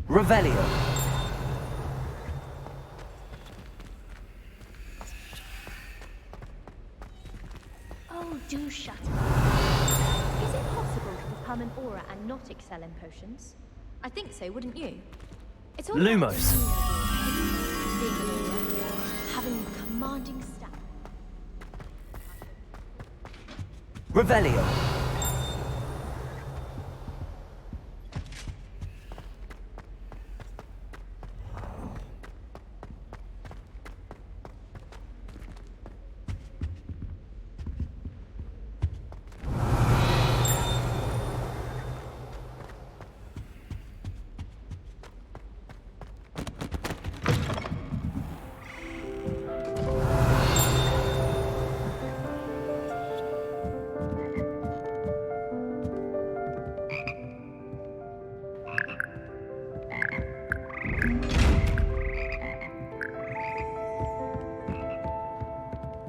Revelio. Oh, do shut up. Is it possible to become an aura and not excel in potions? I think so, wouldn't you? It's all Lumos. about being an aura, having a commanding staff. Revelio.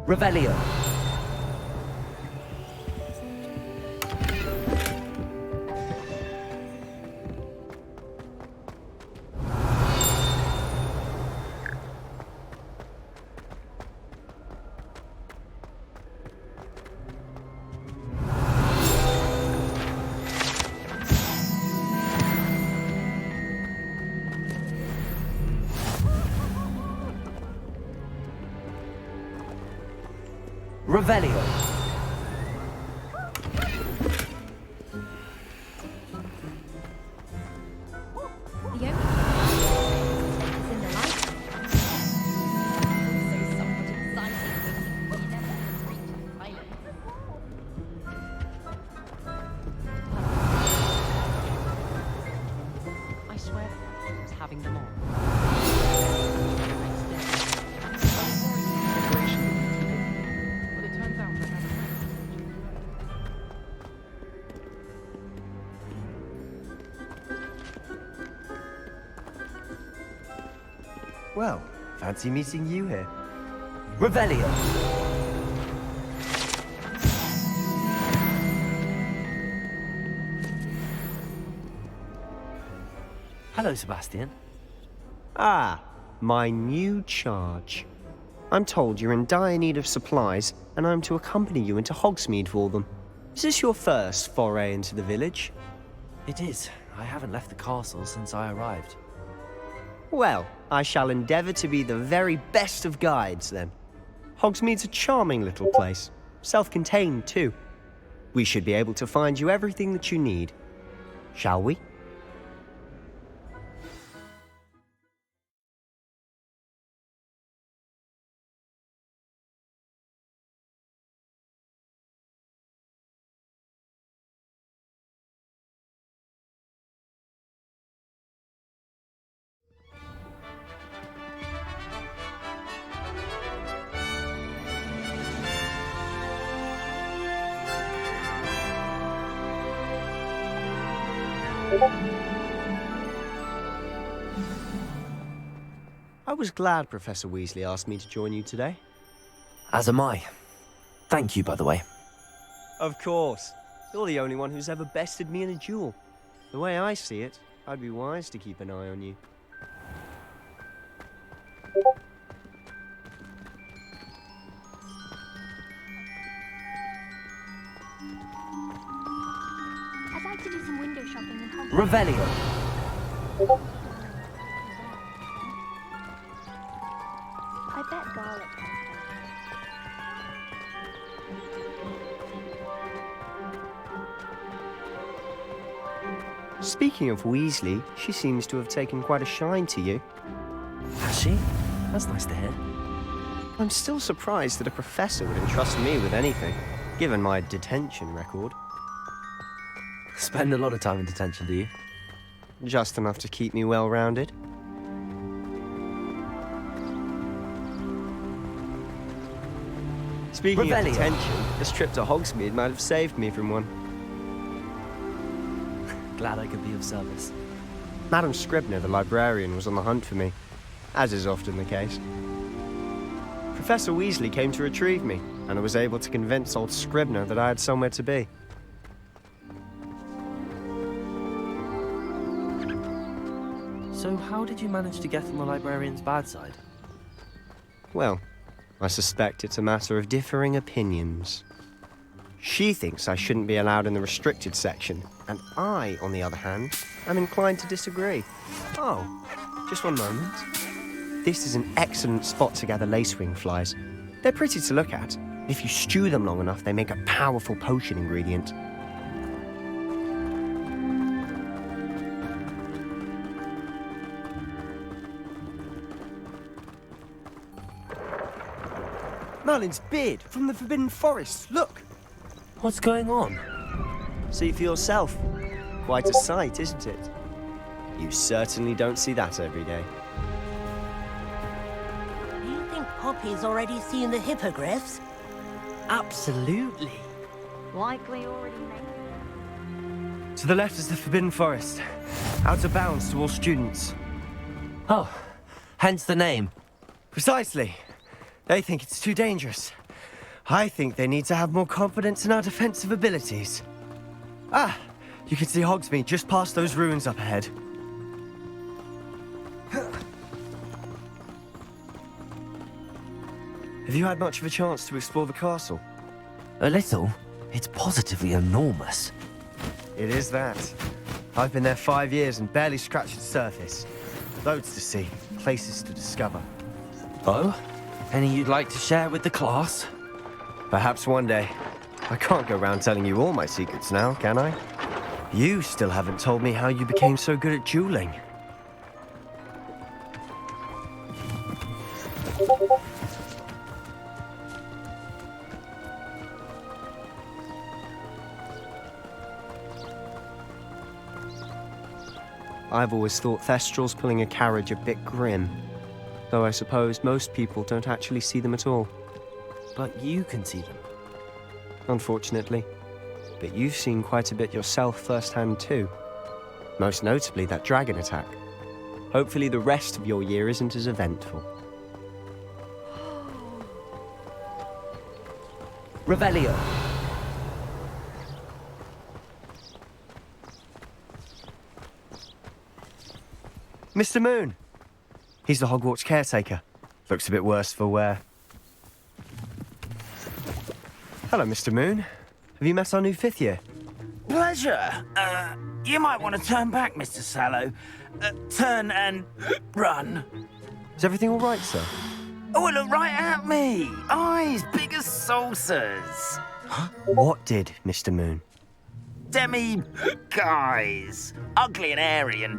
Revelio. Revelio. The only is in the light. Also somewhat exciting when you never reach an island. I swear I was having them on. But it turns out I haven't. Well, fancy meeting you here. Revelio. Hello, Sebastian. Ah, my new charge. I'm told you're in dire need of supplies, and I'm to accompany you into Hogsmeade for them. Is this your first foray into the village? It is. I haven't left the castle since I arrived. Well, I shall endeavour to be the very best of guides, then. Hogsmeade's a charming little place. Self-contained, too. We should be able to find you everything that you need. Shall we? I was glad Professor Weasley asked me to join you today. As am I. Thank you, by the way. Of course. You're the only one who's ever bested me in a duel. The way I see it, I'd be wise to keep an eye on you. I'd like to do some window shopping in Hogwarts. Revelio. I bet garlic comes Speaking of Weasley, she seems to have taken quite a shine to you. Has she? That's nice to hear. I'm still surprised that a professor would entrust me with anything, given my detention record. Spend a lot of time in detention, do you? Just enough to keep me well-rounded. Speaking of Revelio. detention, this trip to Hogsmeade might have saved me from one. Glad I could be of service. Madam Scribner, the librarian, was on the hunt for me, as is often the case. Professor Weasley came to retrieve me, and I was able to convince old Scribner that I had somewhere to be. So how did you manage to get on the librarian's bad side? Well, I suspect it's a matter of differing opinions. She thinks I shouldn't be allowed in the restricted section, and I, on the other hand, am inclined to disagree. Oh, just one moment. This is an excellent spot to gather lacewing flies. They're pretty to look at. If you stew them long enough, they make a powerful potion ingredient. Merlin's beard from the Forbidden Forest, look! What's going on? See for yourself. Quite a sight, isn't it? You certainly don't see that every day. Do you think Poppy's already seen the hippogriffs? Absolutely. Likely already made. To the left is the Forbidden Forest. Out of bounds to all students. Oh, hence the name. Precisely. They think it's too dangerous. I think they need to have more confidence in our defensive abilities. Ah, you can see Hogsmeade just past those ruins up ahead. Have you had much of a chance to explore the castle? A little. It's positively enormous. It is that. I've been there 5 years and barely scratched the surface. Loads to see, places to discover. Oh? Any you'd like to share with the class? Perhaps one day. I can't go around telling you all my secrets now, can I? You still haven't told me how you became so good at dueling. I've always thought Thestrals pulling a carriage a bit grim, though I suppose most people don't actually see them at all. But you can see them. Unfortunately. But you've seen quite a bit yourself firsthand too. Most notably that dragon attack. Hopefully the rest of your year isn't as eventful. Revelio. Mr. Moon! He's the Hogwarts caretaker. Looks a bit worse for wear. Hello, Mr. Moon. Have you met our new 5th year? Pleasure. You might want to turn back, Mr. Sallow. Turn and run. Is everything all right, sir? Oh, look right at me. Eyes big as saucers. What did, Mr. Moon? Guys. Ugly and airy and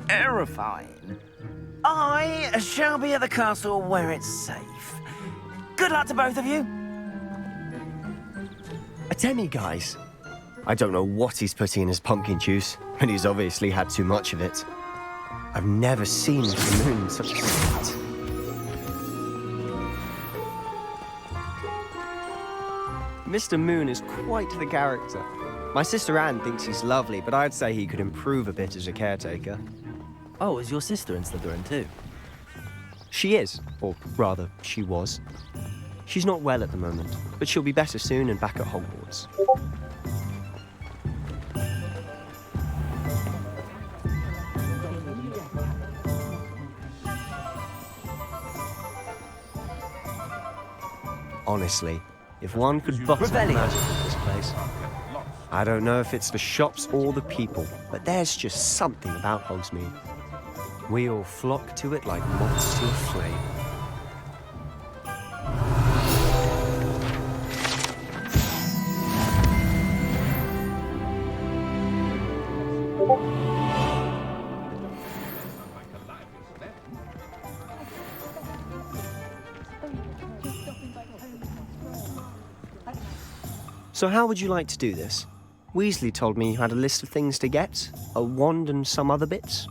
terrifying. I shall be at the castle where it's safe. Good luck to both of you. A demi-guise? I don't know what he's putting in his pumpkin juice, but he's obviously had too much of it. I've never seen Mr. Moon in such a state. Mr. Moon is quite the character. My sister Anne thinks he's lovely, but I'd say he could improve a bit as a caretaker. Oh, is your sister in Slytherin too? She is, or rather, she was. She's not well at the moment, but she'll be better soon and back at Hogwarts. Honestly, if one could bottle magic in this place. I don't know if it's the shops or the people, but there's just something about Hogsmeade. We all flock to it like moths to a flame. So how would you like to do this? Weasley told me you had a list of things to get, a wand and some other bits.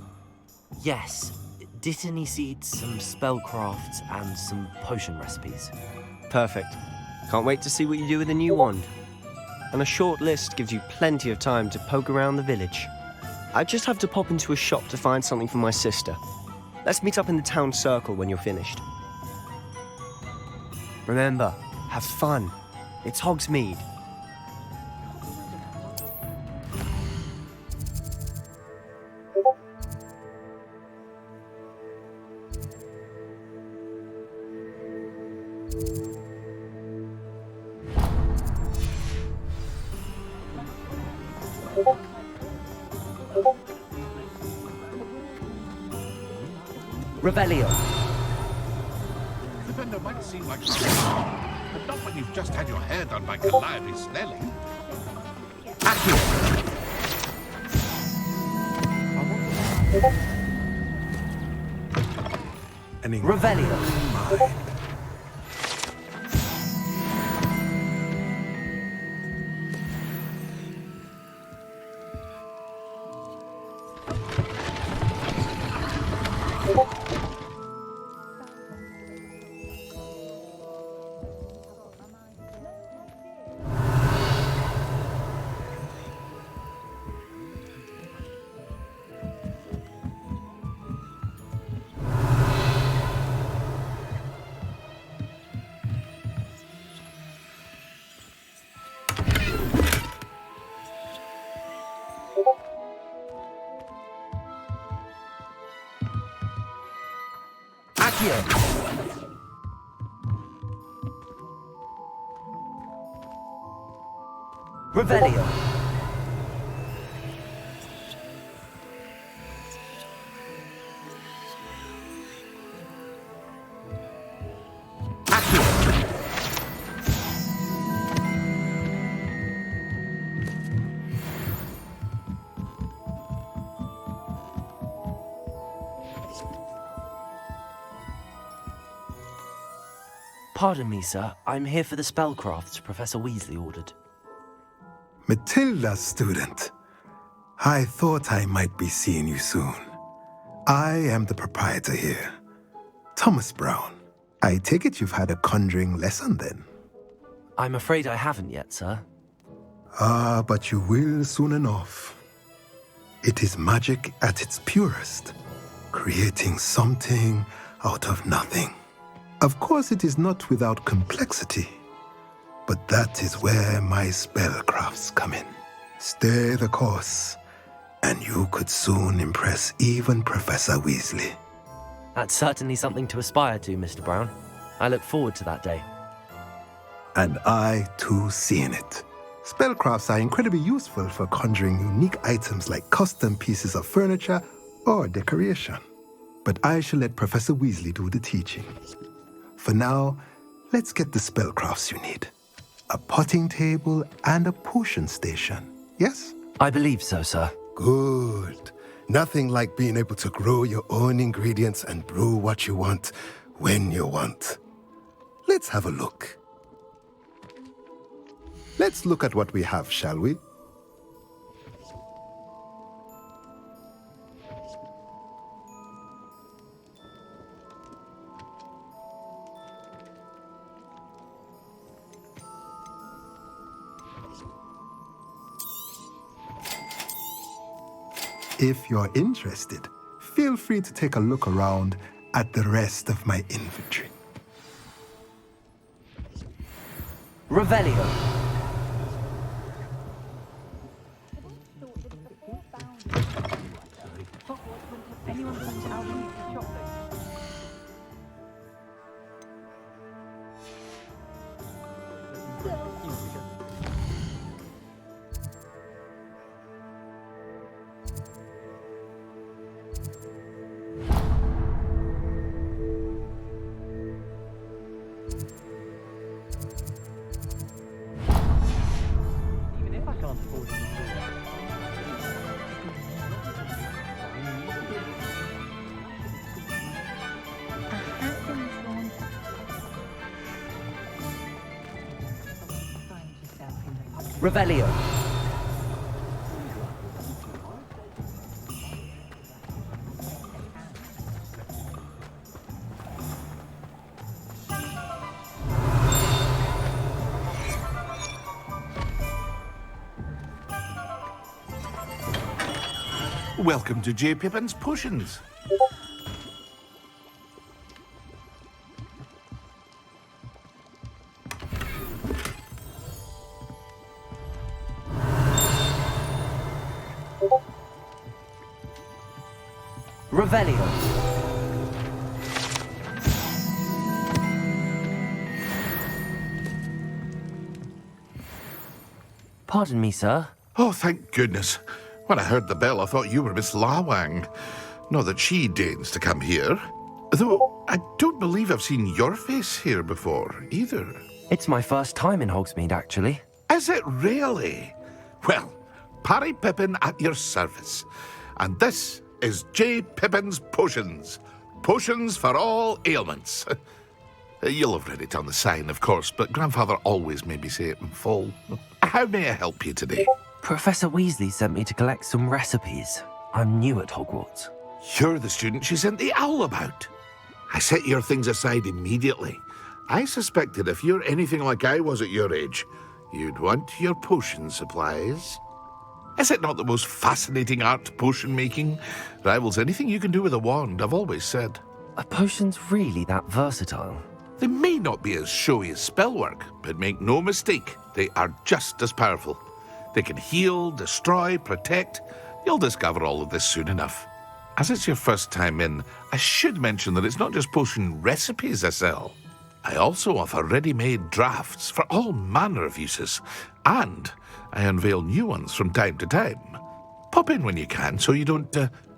Yes. Dittany seeds, some spellcrafts, and some potion recipes. Perfect. Can't wait to see what you do with the new wand. And a short list gives you plenty of time to poke around the village. I just have to pop into a shop to find something for my sister. Let's meet up in the town circle when you're finished. Remember, have fun. It's Hogsmeade. Revelio. The vendor might seem like but not when you've just had your hair done by Calliope Snelling. Accio. Revelio. Accio. Revelio. Accio. Pardon me, sir. I'm here for the spellcrafts Professor Weasley ordered. Matilda's student. I thought I might be seeing you soon. I am the proprietor here, Thomas Brown. I take it you've had a conjuring lesson then? I'm afraid I haven't yet, sir. Ah, but you will soon enough. It is magic at its purest, creating something out of nothing. Of course, it is not without complexity, but that is where my spellcrafts come in. Stay the course, and you could soon impress even Professor Weasley. That's certainly something to aspire to, Mr. Brown. I look forward to that day. And I, too, seeing it. Spellcrafts are incredibly useful for conjuring unique items like custom pieces of furniture or decoration. But I shall let Professor Weasley do the teaching. For now, let's get the spellcrafts you need. A potting table and a potion station, yes? I believe so, sir. Good. Nothing like being able to grow your own ingredients and brew what you want when you want. Let's have a look. Let's look at what we have, shall we? If you're interested, feel free to take a look around at the rest of my inventory. Revelio. Even if I can't afford it. Revelio. Welcome to J. Pippin's Potions. Revelio. Pardon me, sir. Oh, thank goodness. When I heard the bell, I thought you were Miss Lawang. Not that she deigns to come here. Though I don't believe I've seen your face here before, either. It's my first time in Hogsmeade, actually. Is it really? Well, Parry Pippin at your service. And this is J. Pippin's Potions. Potions for all ailments. You'll have read it on the sign, of course, but Grandfather always made me say it in full. How may I help you today? Professor Weasley sent me to collect some recipes. I'm new at Hogwarts. You're the student she sent the owl about. I set your things aside immediately. I suspected if you're anything like I was at your age, you'd want your potion supplies. Is it not the most fascinating art, potion making? Rivals anything you can do with a wand, I've always said. Are potions really that versatile? They may not be as showy as spellwork, but make no mistake, they are just as powerful. They can heal, destroy, protect. You'll discover all of this soon enough. As it's your first time in, I should mention that it's not just potion recipes I sell. I also offer ready-made drafts for all manner of uses, and I unveil new ones from time to time. Pop in when you can so you don't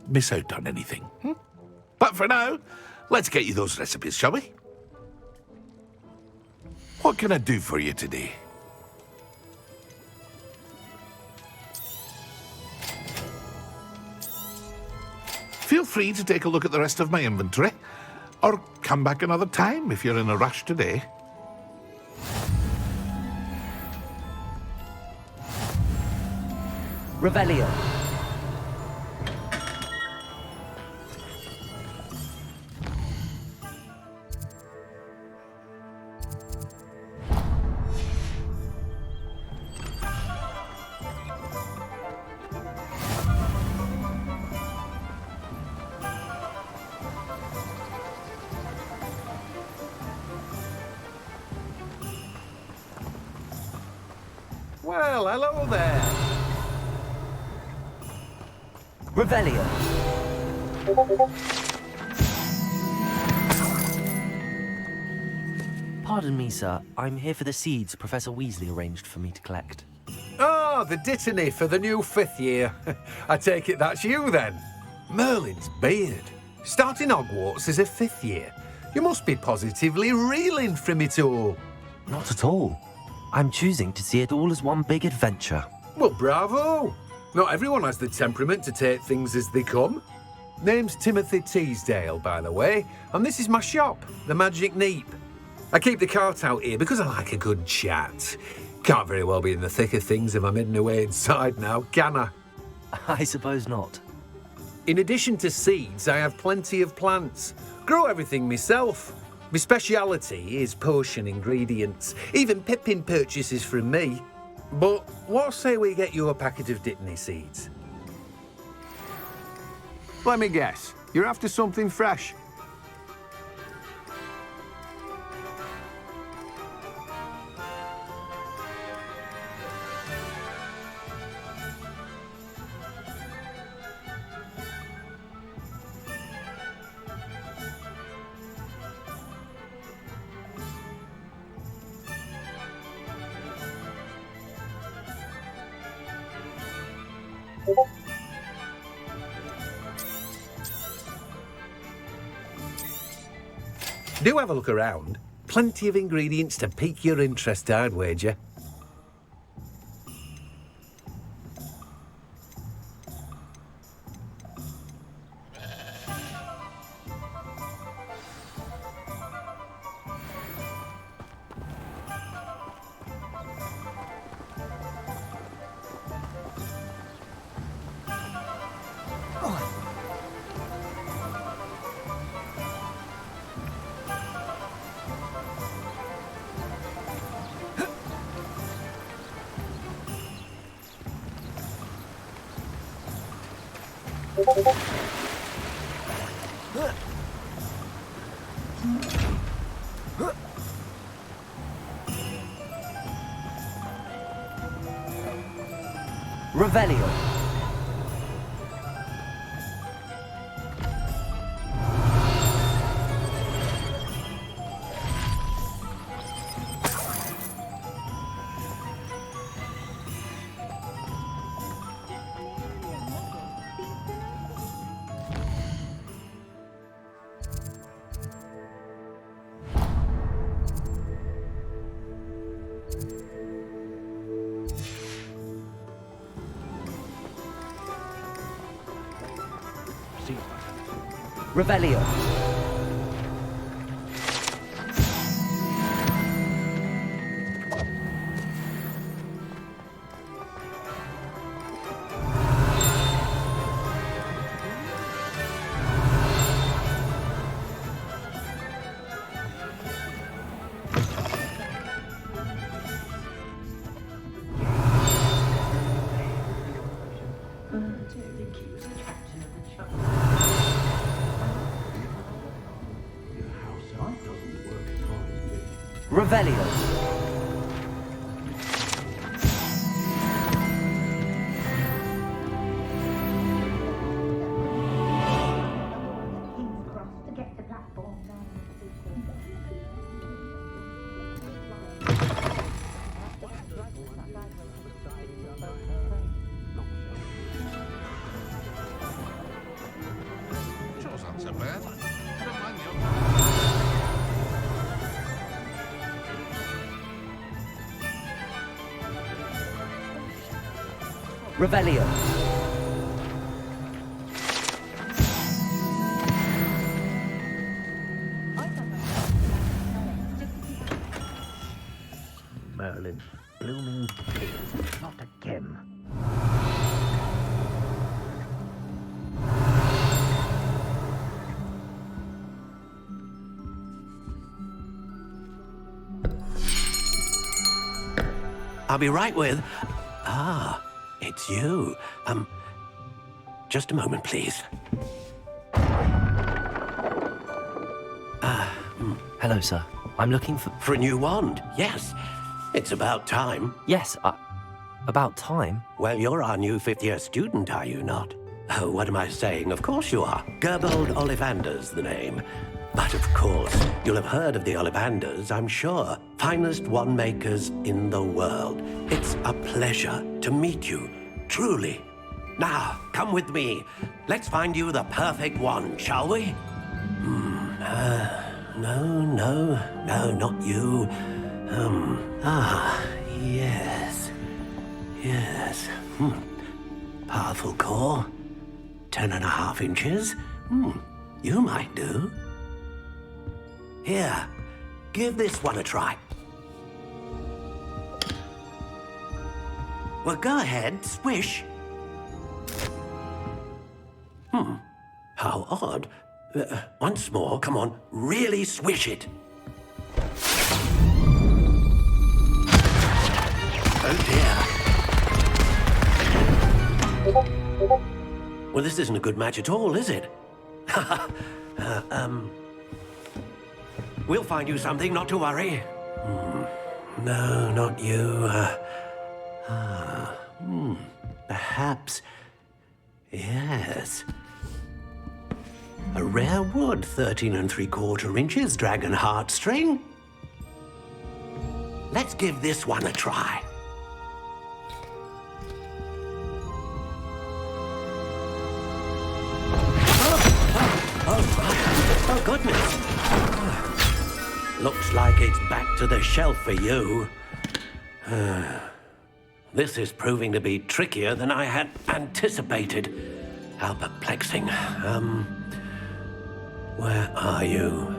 miss out on anything. But for now, let's get you those recipes, shall we? What can I do for you today? Feel free to take a look at the rest of my inventory, or come back another time if you're in a rush today. Revelio. Well, hello there. Revelio. Pardon me, sir. I'm here for the seeds Professor Weasley arranged for me to collect. Oh, the dittany for the new 5th year. I take it that's you then. Merlin's beard. Starting Hogwarts as a 5th year. You must be positively reeling from it all. Not at all. I'm choosing to see it all as one big adventure. Well, bravo. Not everyone has the temperament to take things as they come. Name's Timothy Teasdale, by the way, and this is my shop, the Magic Neep. I keep the cart out here because I like a good chat. Can't very well be in the thick of things if I'm hidden away inside now, can I? I suppose not. In addition to seeds, I have plenty of plants. Grow everything myself. My speciality is potion ingredients. Even Pippin purchases from me. But what say we get you a packet of Dittany seeds? Let me guess. You're after something fresh. Do have a look around. Plenty of ingredients to pique your interest, I'd wager. Revelio. Revelio. Revelio. Sure, sounds so bad. Don't mind you. Revelio. Merlin, blooming pills, not again. I'll be right with... Ah, it's you. Just a moment, please. Hello, sir. I'm looking for... For a new wand, yes. It's about time. Yes, about time. Well, you're our new fifth-year student, are you not? Oh, what am I saying? Of course you are. Gerbold Ollivander's the name. But of course, you'll have heard of the Ollivanders, I'm sure. Finest wand makers in the world. It's a pleasure to meet you, truly. Now, come with me. Let's find you the perfect wand, shall we? No, not you. Yes. Powerful core. 10.5 inches. You might do. Here, give this one a try. Well, go ahead, swish. How odd. Once more, come on, really swish it. Oh dear. Well, this isn't a good match at all, is it? We'll find you something, not to worry. No, not you. Perhaps. Yes. A rare wood, 13 3/4 inches, dragon heartstring. Let's give this one a try. Oh, goodness. Looks like it's back to the shelf for you. This is proving to be trickier than I had anticipated. How perplexing. Where are you?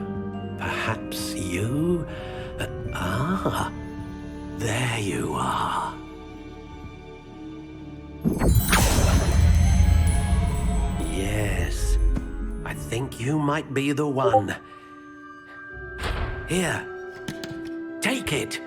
Perhaps you? There you are. Yes, I think you might be the one. Here, take it.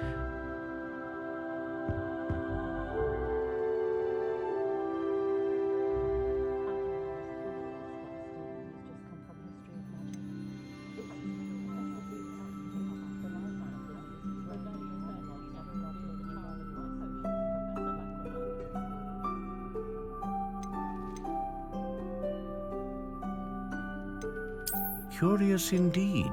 Curious indeed.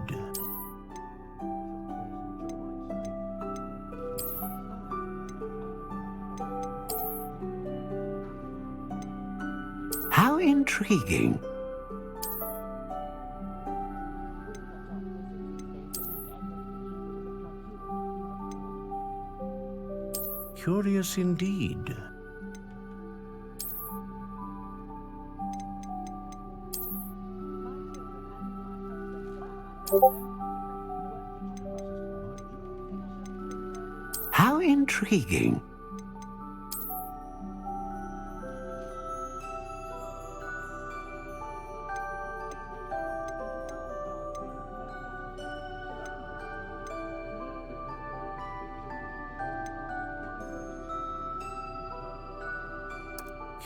How intriguing. Curious indeed. How intriguing.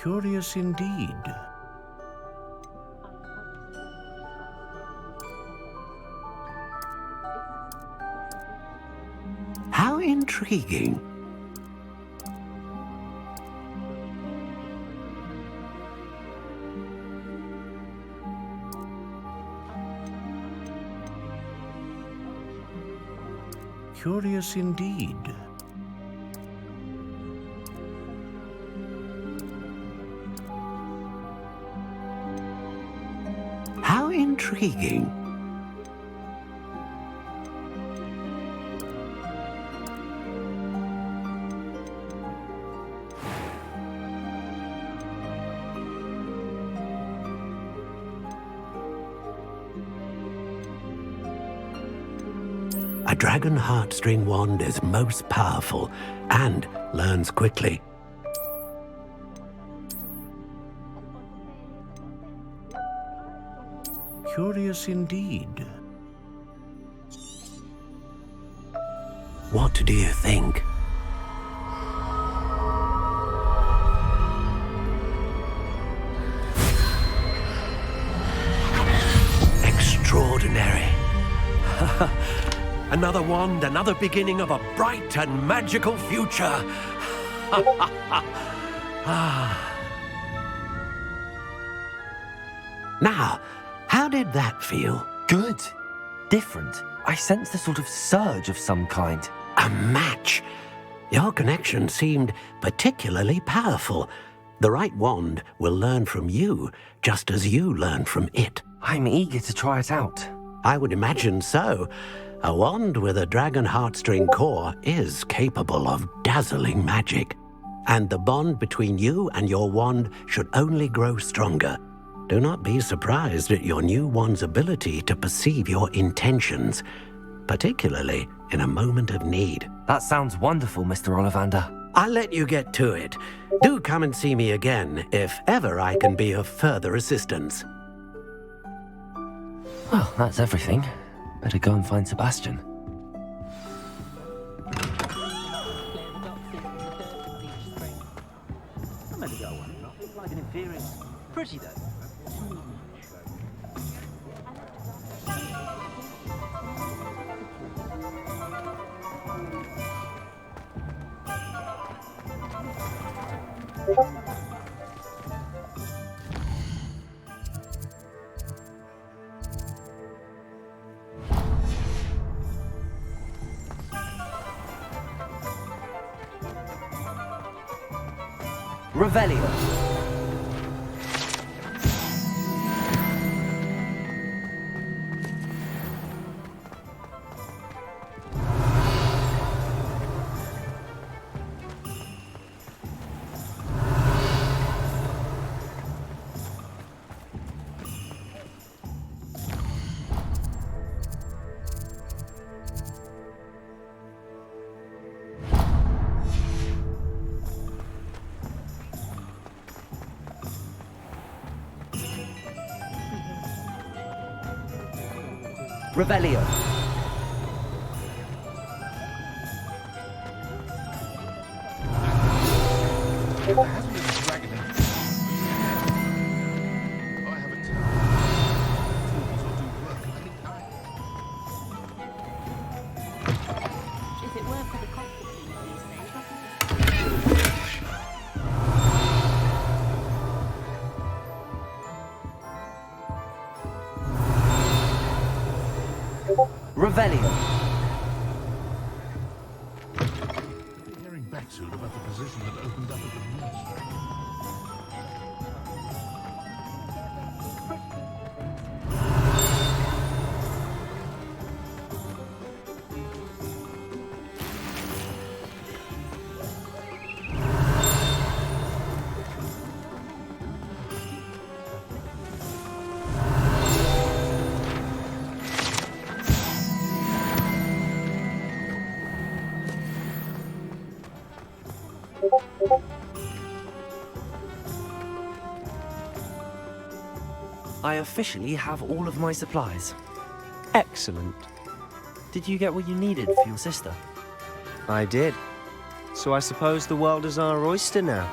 Curious indeed. How intriguing. Curious indeed. How intriguing. A dragon heartstring wand is most powerful and learns quickly. Curious indeed. What do you think? Extraordinary. Another wand, another beginning of a bright and magical future. Now, how did that feel? Good. Different. I sensed a sort of surge of some kind. A match. Your connection seemed particularly powerful. The right wand will learn from you, just as you learn from it. I'm eager to try it out. I would imagine so. A wand with a dragon heartstring core is capable of dazzling magic. And the bond between you and your wand should only grow stronger. Do not be surprised at your new wand's ability to perceive your intentions, particularly in a moment of need. That sounds wonderful, Mr. Ollivander. I'll let you get to it. Do come and see me again if ever I can be of further assistance. Well, that's everything. Better go and find Sebastian. I'm meant to go one, not like an inferior. Pretty though. Revelio. Revelio. If it weren't for the conflict these days, Revelio. Hearing back soon about the position that opened up at the ministry. I officially have all of my supplies. Excellent. Did you get what you needed for your sister? I did. So I suppose the world is our oyster now.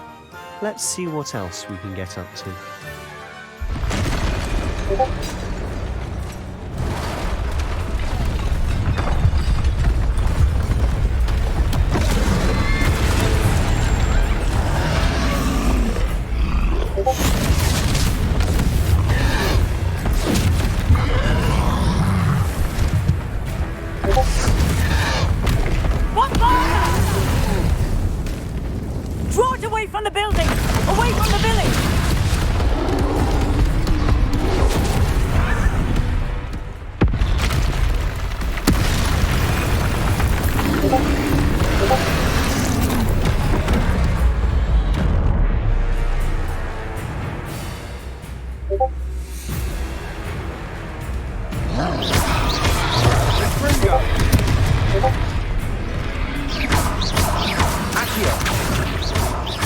Let's see what else we can get up to. Draw it away from the building! Away from the village!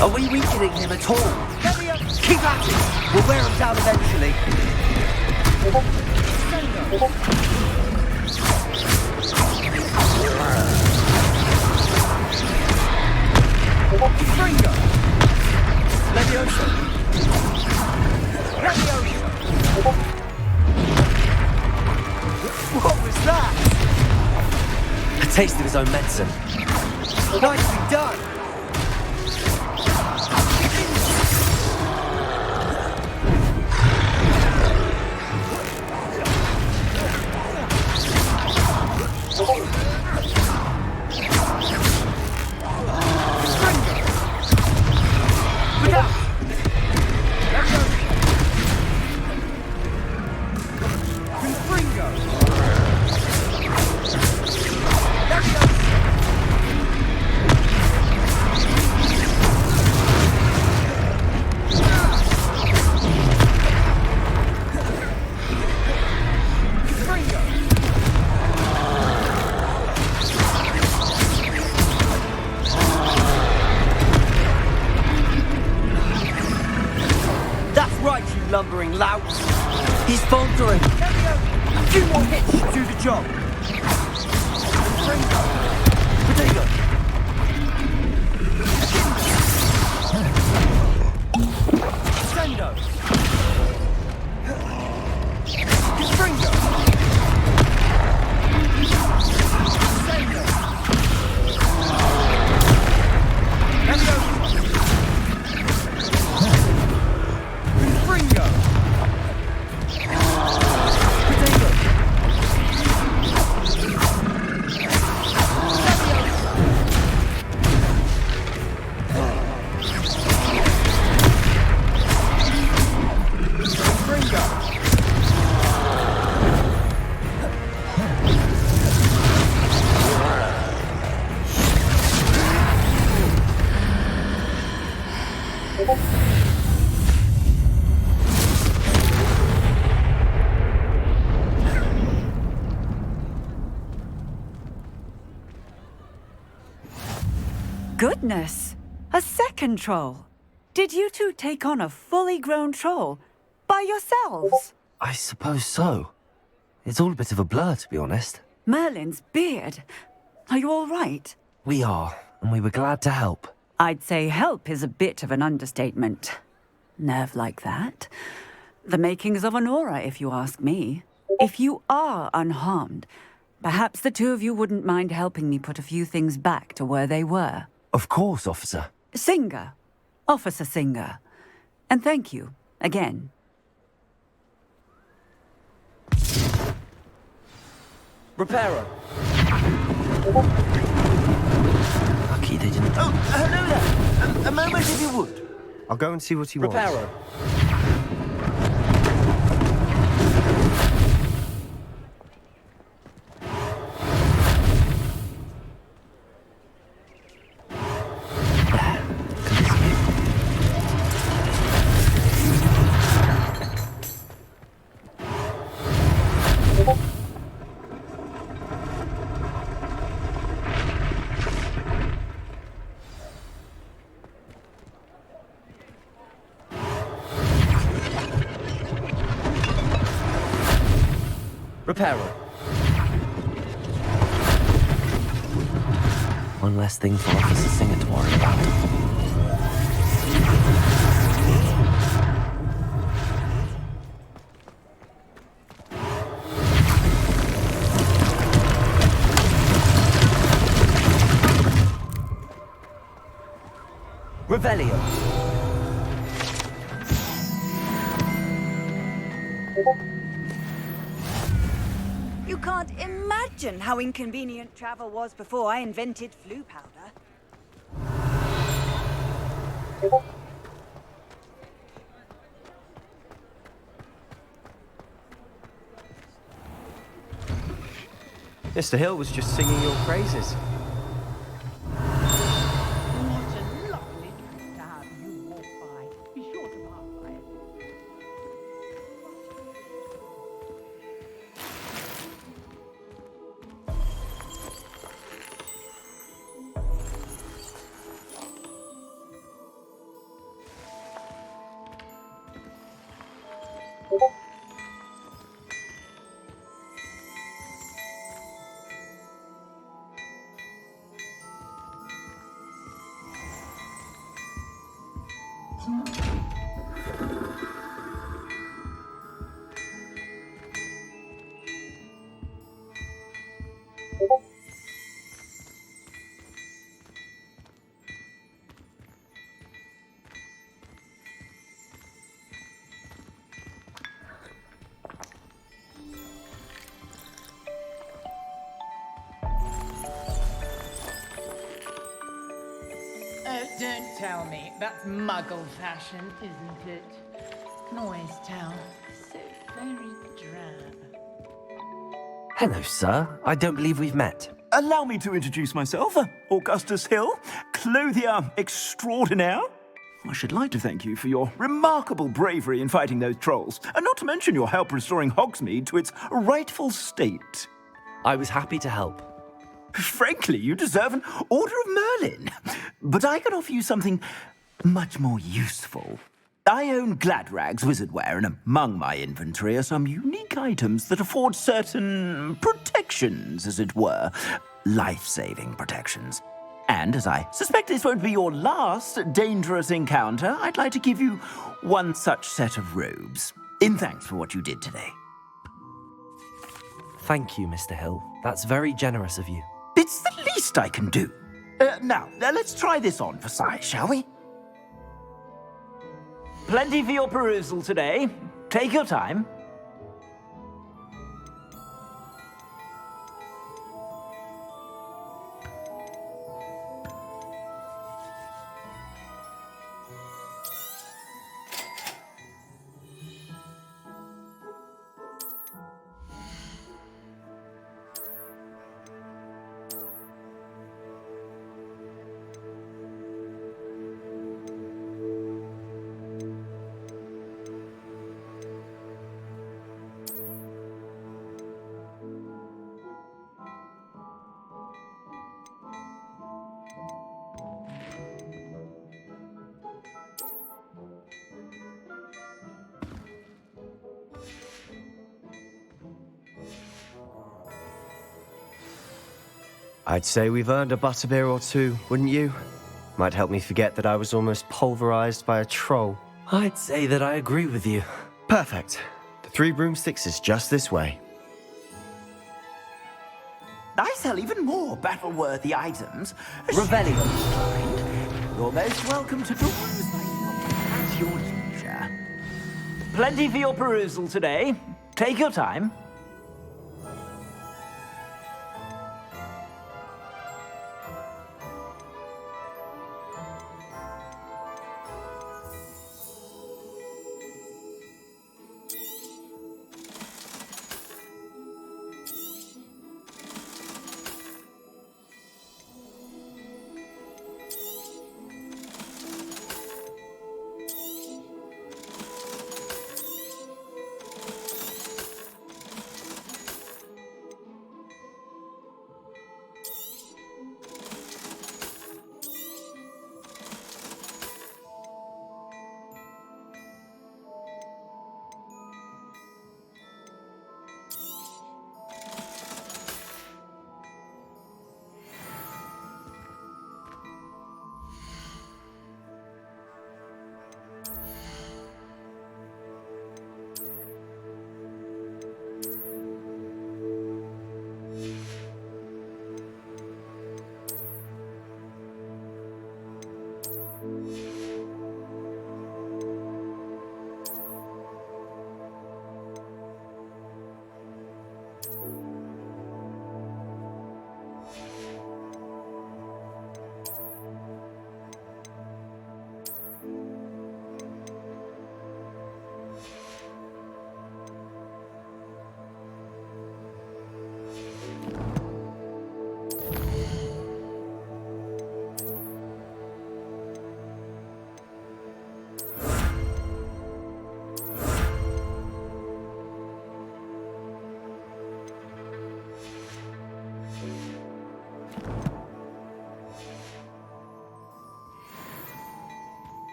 Are we weakening him at all? Keep at it! We'll wear him down eventually. Fringo! Leviosa! Leviosa! What was that? A taste of his own medicine. Nicely done! Lumbering louts. He's faltering. A few more hits should do the job. Potato. Sendo. Fringo. Sendo. Fringo. Goodness! A second troll! Did you two take on a fully grown troll? By yourselves? I suppose so. It's all a bit of a blur, to be honest. Merlin's beard. Are you all right? We are, and we were glad to help. I'd say help is a bit of an understatement. Nerve like that. The makings of an aura, if you ask me. If you are unharmed, perhaps the two of you wouldn't mind helping me put a few things back to where they were. Of course, officer. Singer. Officer Singer. And thank you, again. Reparo. Lucky they didn't. Oh, hello there. A moment if you would. I'll go and see what he wants. Reparo. Reparo. One less thing for Officer Singer to worry about. Revelio. You can't imagine how inconvenient travel was before I invented flu powder. Mr. Hill was just singing your praises. What a lovely treat to have you walk by. Be sure to pass by it. Oh, don't tell me. That's muggle fashion, isn't it? Can always tell. So very drab. Hello, sir. I don't believe we've met. Allow me to introduce myself, Augustus Hill, clothier extraordinaire. I should like to thank you for your remarkable bravery in fighting those trolls, and not to mention your help restoring Hogsmeade to its rightful state. I was happy to help. Frankly, you deserve an Order of Merlin. But I can offer you something much more useful. I own Gladrag's wizardware, and among my inventory are some unique items that afford certain protections, as it were. Life-saving protections. And as I suspect this won't be your last dangerous encounter, I'd like to give you one such set of robes, in thanks for what you did today. Thank you, Mr. Hill. That's very generous of you. It's the least I can do. Now, let's try this on for size, shall we? Plenty for your perusal today. Take your time. I'd say we've earned a butterbeer or two, wouldn't you? Might help me forget that I was almost pulverized by a troll. I'd say that I agree with you. Perfect. The 3 broomsticks is just this way. I sell even more battle-worthy items. Revelio. You're most welcome to peruse my shop at your leisure. Plenty for your perusal today. Take your time.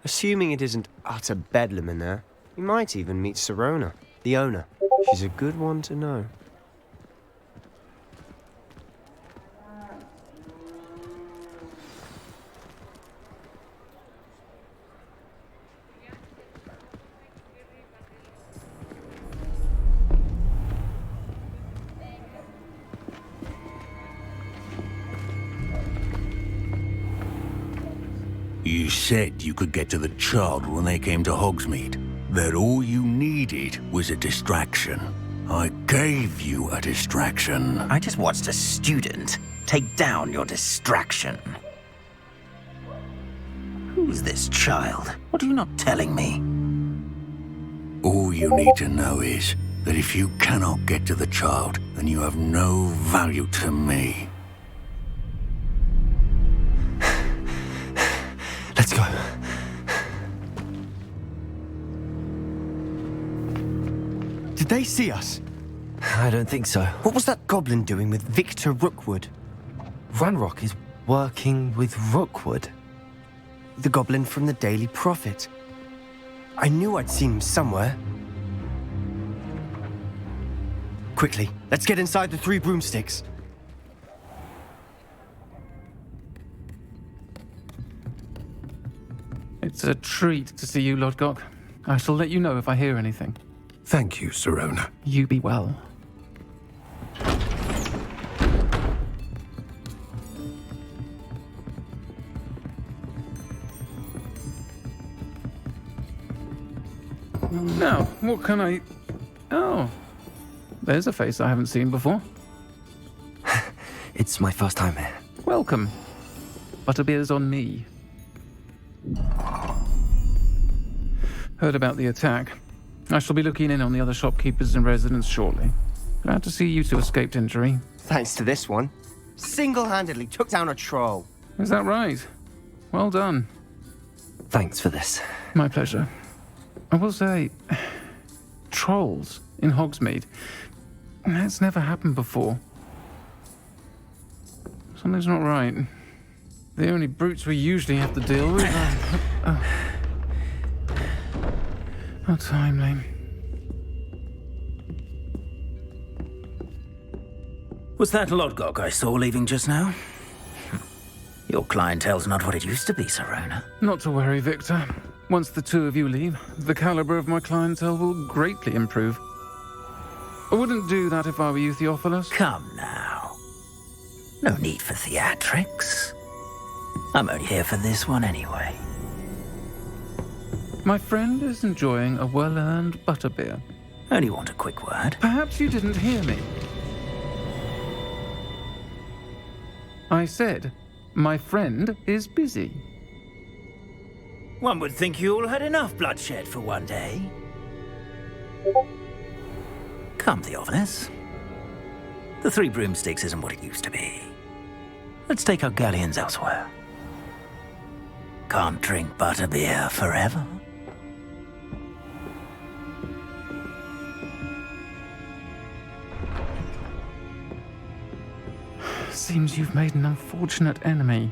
Assuming it isn't utter bedlam in there, you might even meet Sirona, the owner. She's a good one to know. You said you could get to the child when they came to Hogsmeade. That all you needed was a distraction. I gave you a distraction. I just watched a student take down your distraction. Who's this child? What are you not telling me? All you need to know is that if you cannot get to the child, then you have no value to me. Let's go. Did they see us? I don't think so. What was that goblin doing with Victor Rookwood? Ranrock is working with Rookwood. The goblin from the Daily Prophet. I knew I'd seen him somewhere. Quickly, let's get inside the 3 broomsticks. It's a treat to see you, Lodgok. I shall let you know if I hear anything. Thank you, Sirona. You be well. Now, what can I... Oh, there's a face I haven't seen before. It's my first time here. Welcome. Butterbeer's on me. Heard about the attack. I shall be looking in on the other shopkeepers and residents shortly. Glad to see you two escaped injury. Thanks to this one. Single-handedly took down a troll. Is that right? Well done. Thanks for this. My pleasure. I will say, trolls in Hogsmeade. That's never happened before. Something's not right. The only brutes we usually have to deal with are... How timely. Was that Lodgok I saw leaving just now? Your clientele's not what it used to be, Sirona. Not to worry, Victor. Once the 2 of you leave, the caliber of my clientele will greatly improve. I wouldn't do that if I were you, Theophilus. Come now. No need for theatrics. I'm only here for this one anyway. My friend is enjoying a well-earned butterbeer. Only want a quick word. Perhaps you didn't hear me. I said, my friend is busy. One would think you all had enough bloodshed for one day. Come, Theophilus. The 3 broomsticks isn't what it used to be. Let's take our galleons elsewhere. Can't drink butterbeer forever. Seems you've made an unfortunate enemy.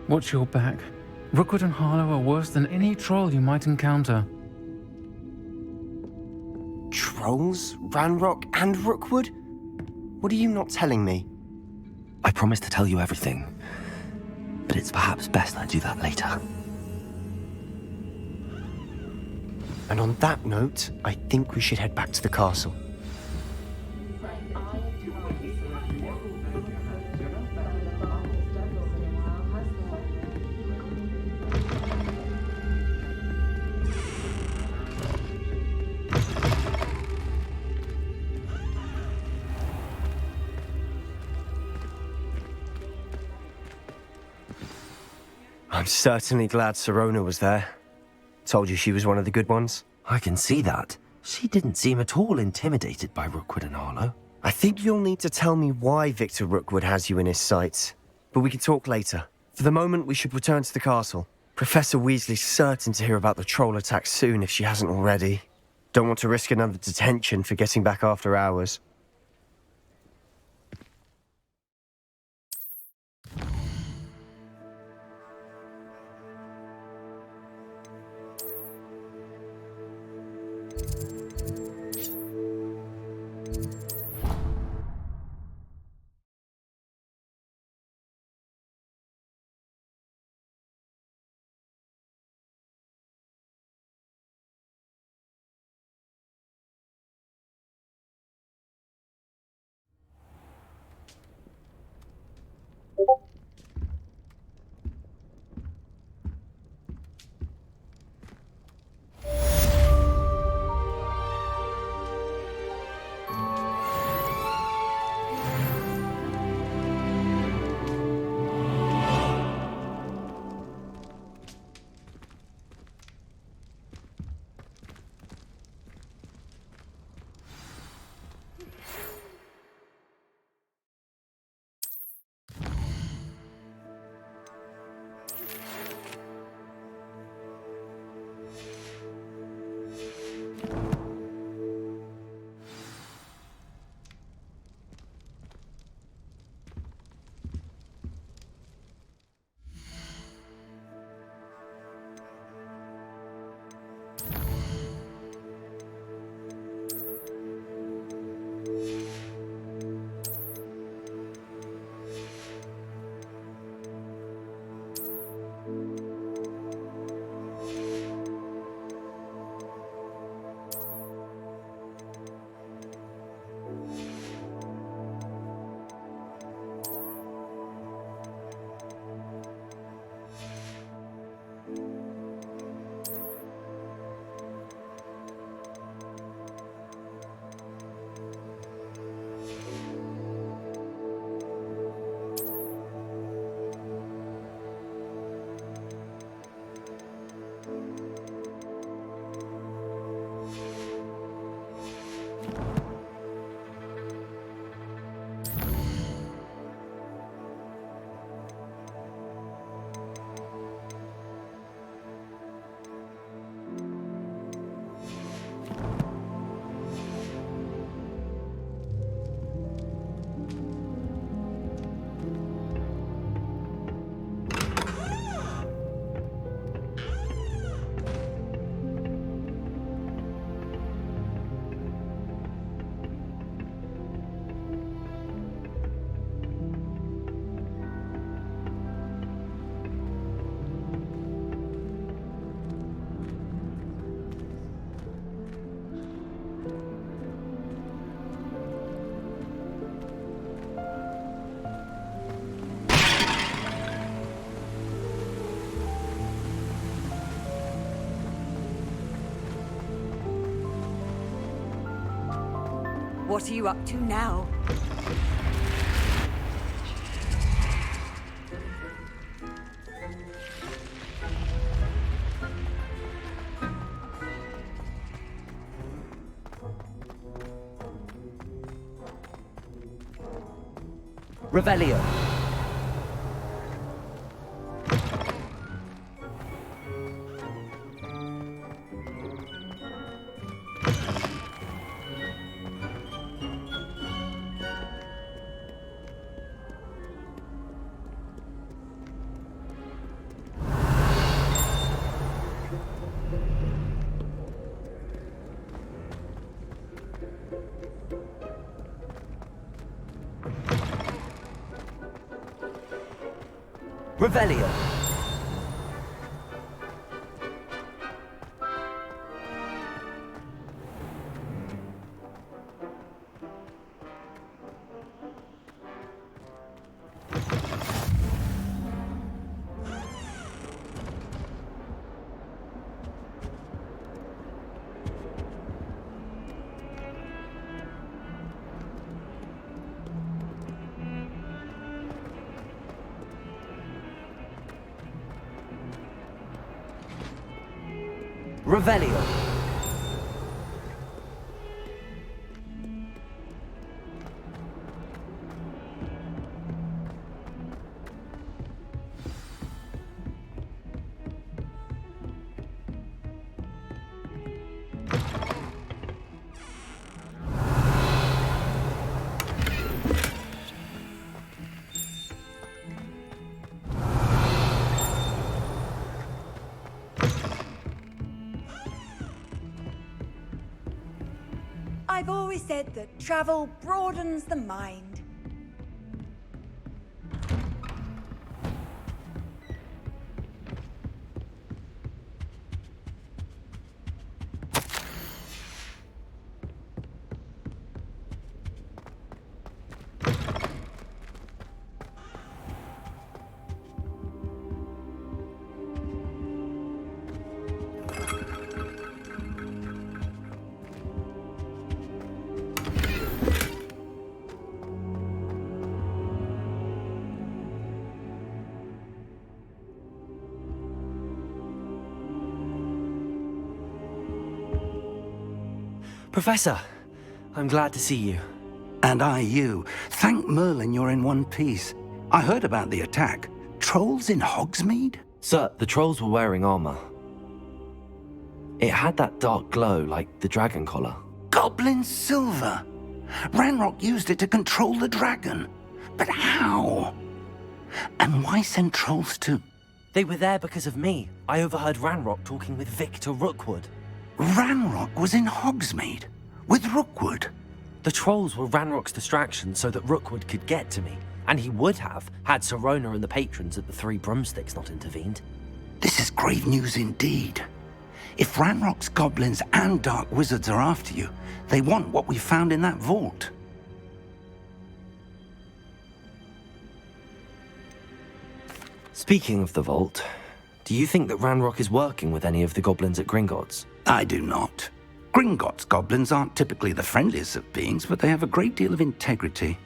Watch your back. Rookwood and Harlow are worse than any troll you might encounter. Trolls? Ranrock and Rookwood? What are you not telling me? I promise to tell you everything, but it's perhaps best I do that later. And on that note, I think we should head back to the castle. I'm certainly glad Sirona was there. Told you she was one of the good ones. I can see that. She didn't seem at all intimidated by Rookwood and Harlow. I think you'll need to tell me why Victor Rookwood has you in his sights. But we can talk later. For the moment, we should return to the castle. Professor Weasley's certain to hear about the troll attack soon if she hasn't already. Don't want to risk another detention for getting back after hours. What are you up to now? Revelio. Revelio. Revelio. I've always said that travel broadens the mind. Professor, I'm glad to see you. And I you. Thank Merlin you're in one piece. I heard about the attack. Trolls in Hogsmeade? Sir, the trolls were wearing armor. It had that dark glow like the dragon collar. Goblin silver! Ranrock used it to control the dragon. But how? And why send trolls to... They were there because of me. I overheard Ranrock talking with Victor Rookwood. Ranrock was in Hogsmeade? With Rookwood? The trolls were Ranrock's distraction so that Rookwood could get to me. And he would have, had Sirona and the patrons at the Three Broomsticks not intervened. This is grave news indeed. If Ranrock's goblins and dark wizards are after you, they want what we found in that vault. Speaking of the vault, do you think that Ranrock is working with any of the goblins at Gringotts? I do not. Gringotts goblins aren't typically the friendliest of beings, but they have a great deal of integrity.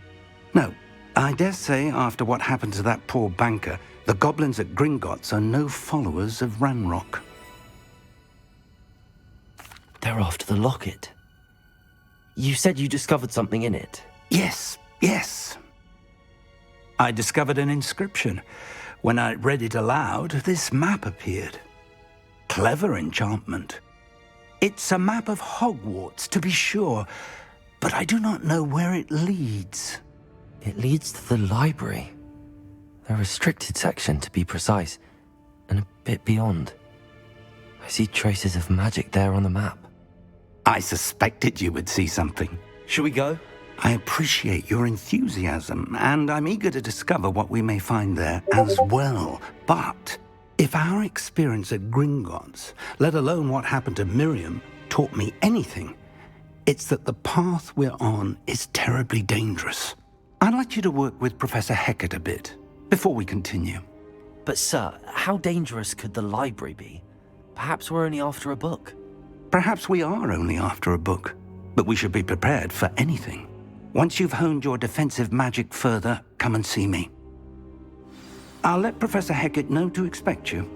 No, I dare say after what happened to that poor banker, the goblins at Gringotts are no followers of Ranrock. They're after the locket. You said you discovered something in it. Yes. I discovered an inscription. When I read it aloud, this map appeared. Clever enchantment. It's a map of Hogwarts, to be sure, but I do not know where it leads. It leads to the library. The restricted section, to be precise, and a bit beyond. I see traces of magic there on the map. I suspected you would see something. Shall we go? I appreciate your enthusiasm, and I'm eager to discover what we may find there as well. But if our experience at Gringotts, let alone what happened to Miriam, taught me anything, it's that the path we're on is terribly dangerous. I'd like you to work with Professor Hecat a bit before we continue. But sir, how dangerous could the library be? Perhaps we're only after a book. Perhaps we are only after a book, but we should be prepared for anything. Once you've honed your defensive magic further, come and see me. I'll let Professor Hecat know to expect you.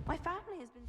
My family has been...